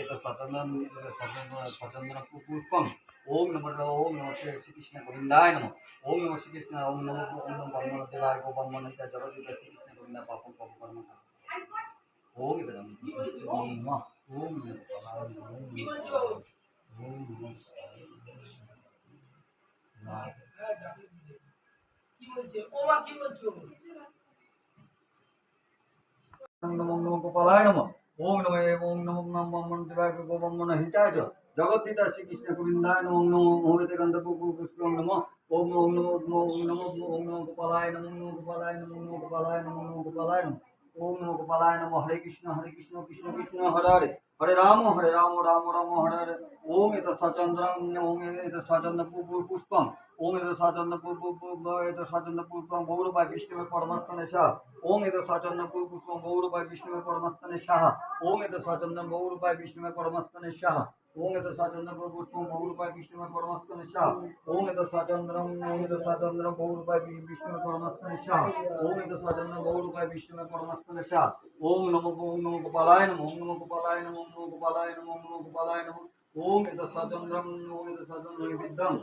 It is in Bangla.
এটা সচন্দন পুষ্পম। ওম নমঃ শ্রীকৃষ্ণ গোবিন্দায় নমঃ। ওম নমঃ শ্রীকৃষ্ণ ওম নমঃ ব্রহ্মদেবায় গো ব্রহ্মণিতা জগদ্গীতা শ্রীকৃষ্ণ গোবিন্দা পাপম পাপ কর্ম। ওম এটা নমঃ। ওম কি বলছো? কি বলছে? ওমা কি বলছো? নমঃ গোপালায় নমঃ। ওম নমঃ ব্রহ্মণদেবায় গো ব্রহ্মণহিতায় চ জগদ্গীতা শ্রীকৃষ্ণ গোবিন্দায় নমঃ। নমঃ হইতে গন্ধ পুষ্পং নমঃ। ওম নমঃ গোপালায় নমঃ। গোপালায় নমঃ গোপালায় নমঃ গোপালায় নমঃ। ওম নমঃ গোপালায় নমঃ। হরে কৃষ্ণ কৃষ্ণ কৃষ্ণ হরে হরে, হরে রাম রাম রাম হরে হরে। ওম এত সচন্দ্রং। ওম এত সচন্দ্র পুষ্পম। ওম এত সচন্দ্র পুষ্পম গৌরবায় বিষ্ণুবে পরমস্থানে সাহা। ওম এত সচন্দ্র পুষ্পম গৌরবায় বিষ্ণুবে পরমস্থানে সাহা। ওম এত সচন্দ্র গৌরবায় বিষ্ণুবে পরমস্থানে সাহা। ওম এত সচন্দ্র পুষ্পম গৌরবায় বিষ্ণুবে পরমস্থানে সাহা। ওম এত সচন্দ্র গৌরবায় বিষ্ণুবে পরমস্থানে সাহা। ওম এত সচন্দ্র গৌরবায় বিষ্ণুবে পরমস্থানে সাহা। ওম নমঃ গোপালায় নমঃ। ওম নমঃ গোপালায় নমঃ। ওম নমঃ গোপালায় নমঃ। ওম নমঃ গোপালায় নমঃ। ওম এত সচন্দ্রম। ওম এত সচন্দ্র বিদ্যম